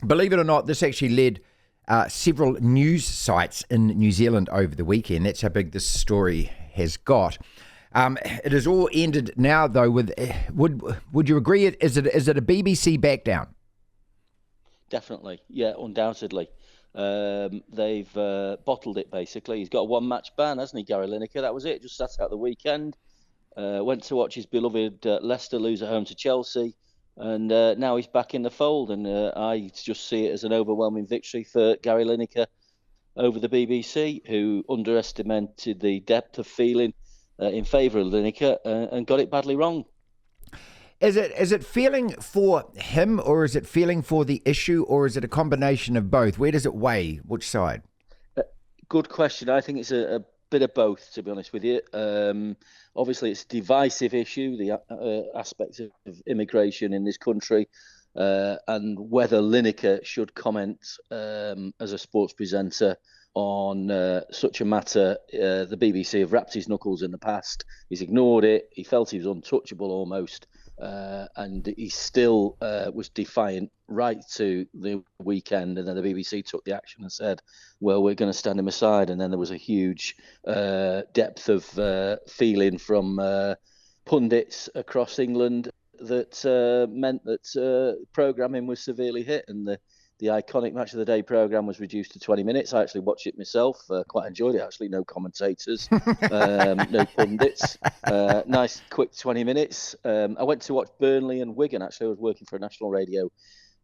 believe it or not, this actually led several news sites in New Zealand over the weekend. That's how big this story has got. It has all ended now, though. With would you agree? Is it a BBC backdown? Definitely, yeah, undoubtedly. They've bottled it, basically. He's got a one-match ban, hasn't he, Gary Lineker? That was it, just sat out the weekend. Went to watch his beloved Leicester lose at home to Chelsea, and now he's back in the fold. And I just see it as an overwhelming victory for Gary Lineker over the BBC, who underestimated the depth of feeling in favour of Lineker and got it badly wrong. Is it feeling for him, or is it feeling for the issue, or is it a combination of both? Where does it weigh? Which side? Good question. I think it's a bit of both, to be honest with you. Obviously, it's a divisive issue, the aspects of immigration in this country, and whether Lineker should comment as a sports presenter on such a matter. The BBC have wrapped his knuckles in the past. He's ignored it. He felt he was untouchable almost. And he still was defiant right to the weekend, and then the BBC took the action and said, well, we're going to stand him aside. And then there was a huge depth of feeling from pundits across England that meant that programming was severely hit, and the iconic Match of the Day programme was reduced to 20 minutes. I actually watched it myself. Quite enjoyed it, actually. No commentators, no pundits. Nice, quick 20 minutes. I went to watch Burnley and Wigan, actually. I was working for a national radio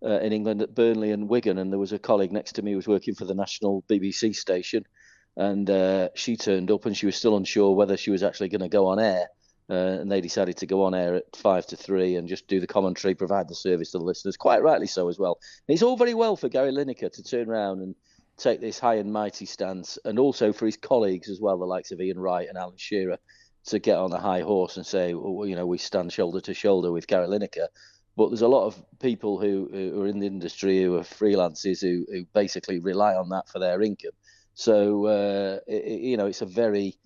in England at Burnley and Wigan, and there was a colleague next to me who was working for the national BBC station, and she turned up and she was still unsure whether she was actually going to go on air. And they decided to go on air at 5 to 3 and just do the commentary, provide the service to the listeners, quite rightly so as well. And it's all very well for Gary Lineker to turn around and take this high and mighty stance, and also for his colleagues as well, the likes of Ian Wright and Alan Shearer, to get on a high horse and say, well, we stand shoulder to shoulder with Gary Lineker. But there's a lot of people who are in the industry, who are freelancers, who basically rely on that for their income. So, it's a very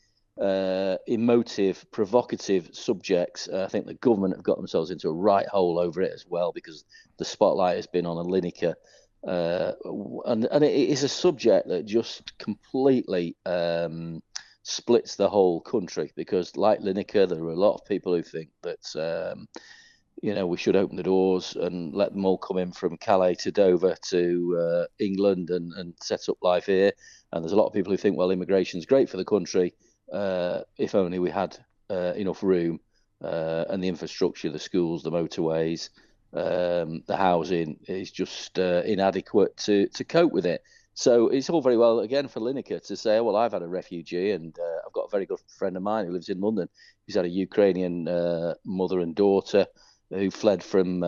emotive, provocative subjects. I think the government have got themselves into a right hole over it as well, because the spotlight has been on a Lineker, and it is a subject that just completely splits the whole country, because like Lineker, there are a lot of people who think that we should open the doors and let them all come in from Calais to Dover to England and set up life here. And there's a lot of people who think, well, immigration's great for the country, if only we had enough room and the infrastructure, the schools, the motorways, the housing is just inadequate to cope with it. So it's all very well, again, for Lineker to say, well, I've had a refugee, and I've got a very good friend of mine who lives in London. He's had a Ukrainian mother and daughter who fled from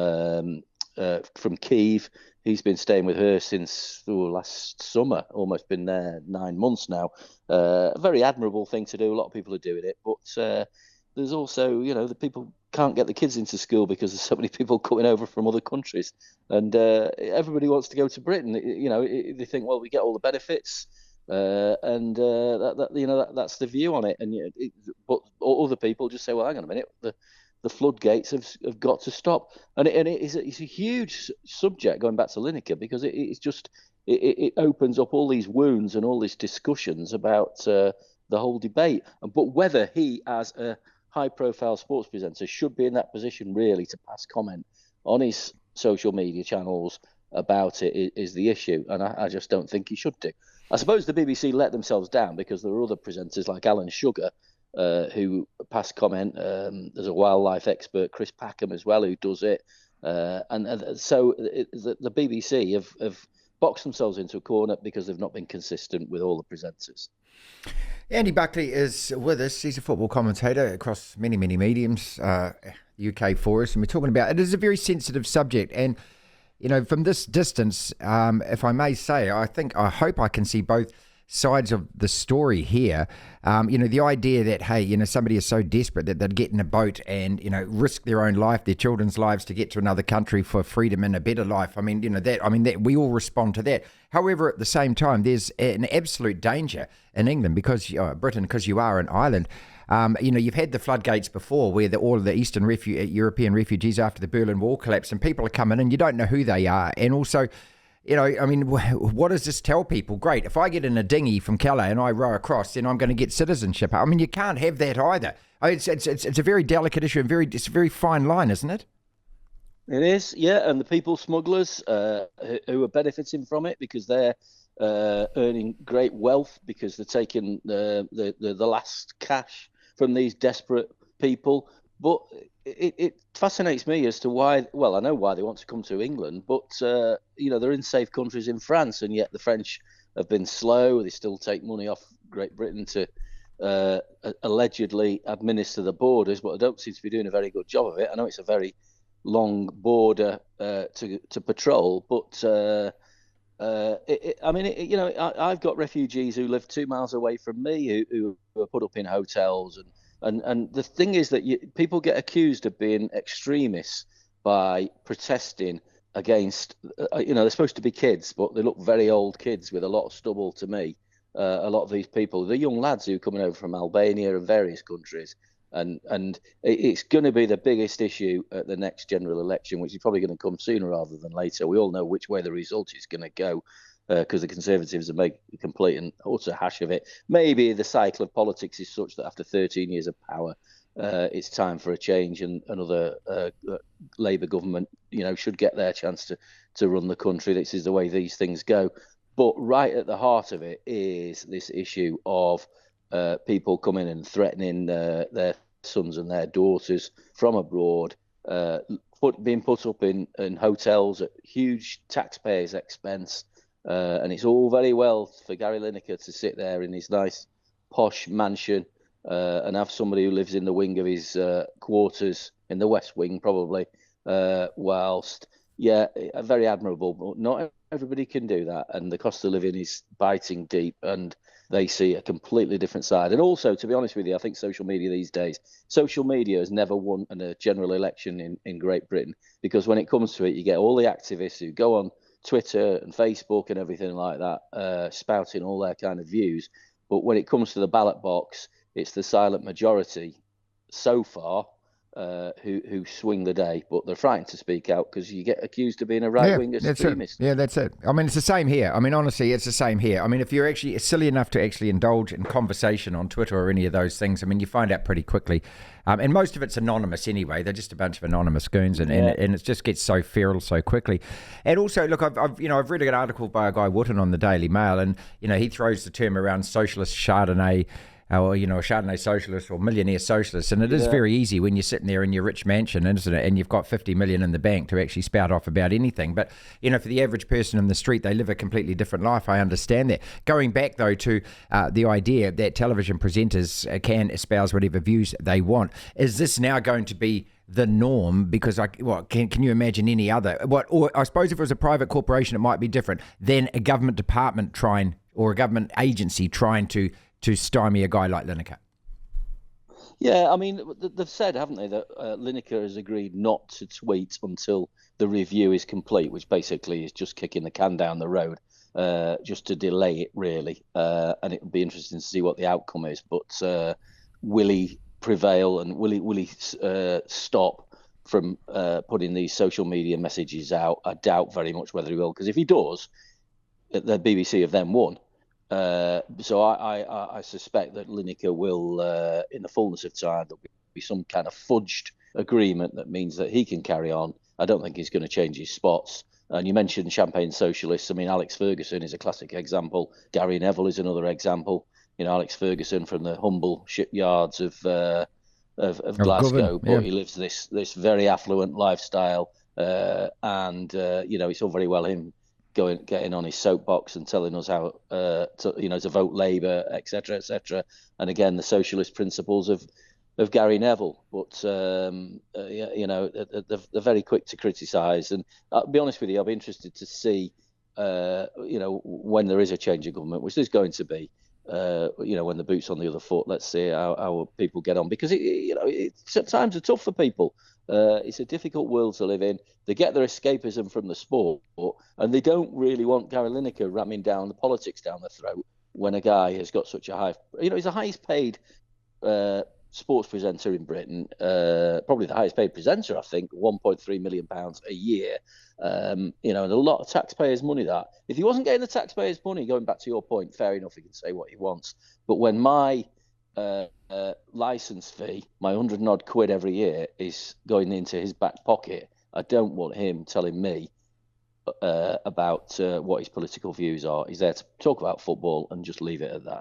Kyiv. He's been staying with her since last summer, almost been there 9 months now. A very admirable thing to do. A lot of people are doing it. But there's also, the people can't get the kids into school because there's so many people coming over from other countries. And everybody wants to go to Britain. They think, well, we get all the benefits. And that's the view on it. And but other people just say, well, hang on a minute, the floodgates have got to stop, and it's a huge subject, going back to Lineker, because it opens up all these wounds and all these discussions about the whole debate. But whether he, as a high-profile sports presenter, should be in that position really to pass comment on his social media channels about it is the issue, and I just don't think he should do. I suppose the BBC let themselves down because there are other presenters like Alan Sugar who pass comment. There's a wildlife expert, Chris Packham, as well, who does it. So the BBC have boxed themselves into a corner because they've not been consistent with all the presenters. Andy Buckley is with us. He's a football commentator across many, many mediums, UK for us, and we're talking about it is a very sensitive subject. And, from this distance, if I may say, I hope I can see both sides of the story here. The idea that, hey, somebody is so desperate that they'd get in a boat and, risk their own life, their children's lives to get to another country for freedom and a better life. That we all respond to that. However, at the same time, there's an absolute danger in England Britain, because you are an island. You've had the floodgates before where all of the Eastern European refugees after the Berlin Wall collapsed, and people are coming in, you don't know who they are. And also, I mean, what does this tell people? Great, if I get in a dinghy from Calais and I row across, then I'm going to get citizenship. I mean, you can't have that either. It's a very delicate issue and it's a very fine line, isn't it? It is, yeah, and the people smugglers who are benefiting from it because they're earning great wealth because they're taking the last cash from these desperate people. But it fascinates me as to why. Well, I know why they want to come to England, but they're in safe countries in France, and yet the French have been slow. They still take money off Great Britain to allegedly administer the borders, but I don't seem to be doing a very good job of it. I know it's a very long border to patrol, but I've got refugees who live 2 miles away from me who are put up in hotels, and the thing is that people get accused of being extremists by protesting against, they're supposed to be kids, but they look very old kids with a lot of stubble to me. A lot of these people, the young lads who are coming over from Albania and various countries. And it's going to be the biggest issue at the next general election, which is probably going to come sooner rather than later. We all know which way the result is going to go because the Conservatives have made a complete and utter hash of it. Maybe the cycle of politics is such that after 13 years of power, it's time for a change, and another Labour government, should get their chance to run the country. This is the way these things go. But right at the heart of it is this issue of people coming and threatening their sons and their daughters from abroad, being put up in hotels at huge taxpayers' expense. And it's all very well for Gary Lineker to sit there in his nice posh mansion and have somebody who lives in the wing of his quarters, in the West Wing probably, whilst, very admirable, but not everybody can do that. And the cost of living is biting deep, and they see a completely different side. And also, to be honest with you, I think social media has never won a general election in Great Britain, because when it comes to it, you get all the activists who go on Twitter and Facebook and everything like that, spouting all their kind of views. But when it comes to the ballot box, it's the silent majority so far who swing the day, but they're frightened to speak out because you get accused of being a right-wing extremist. Yeah, that's it. I mean, it's the same here. I mean, honestly, it's the same here. I mean, if you're actually silly enough to actually indulge in conversation on Twitter or any of those things, I mean, you find out pretty quickly. And most of it's anonymous anyway. They're just a bunch of anonymous goons, and it just gets so feral so quickly. And also, look, I've read an article by a guy Wootton on the Daily Mail, and he throws the term around socialist Chardonnay. Or, a Chardonnay socialist or millionaire socialist. And it is very easy when you're sitting there in your rich mansion, isn't it? And you've got 50 million in the bank to actually spout off about anything. But, for the average person in the street, they live a completely different life. I understand that. Going back, though, to the idea that television presenters can espouse whatever views they want, is this now going to be the norm? Because can you imagine any other? Or I suppose if it was a private corporation, it might be different than a government department or a government agency trying to stymie a guy like Lineker. Yeah, I mean, they've said, haven't they, that Lineker has agreed not to tweet until the review is complete, which basically is just kicking the can down the road, just to delay it, really. And it would be interesting to see what the outcome is. But will he prevail, and will he stop from putting these social media messages out? I doubt very much whether he will, because if he does, the BBC have then won. So I suspect that Lineker will, in the fullness of time, there'll be some kind of fudged agreement that means that he can carry on. I don't think he's going to change his spots. And you mentioned champagne socialists. I mean, Alex Ferguson is a classic example. Gary Neville is another example. Alex Ferguson from the humble shipyards of Glasgow, but he lives this very affluent lifestyle. And it's all very well him getting on his soapbox and telling us how to vote Labour, etc., etc. And again, the socialist principles of Gary Neville. But they're very quick to criticise. And I'll be honest with you, I'll be interested to see when there is a change of government, which there's going to be. When the boot's on the other foot, let's see how people get on, because times are tough for people. It's a difficult world to live in. They get their escapism from the sport, and they don't really want Gary Lineker ramming down the politics down their throat when a guy has got such a high, he's the highest paid sports presenter in Britain, probably the highest paid presenter, I think, £1.3 million a year. And a lot of taxpayers' money. That if he wasn't getting the taxpayers' money, going back to your point, fair enough, he can say what he wants. But when my license fee, my 100 and odd quid every year, is going into his back pocket, I don't want him telling me about what his political views are. He's there to talk about football and just leave it at that.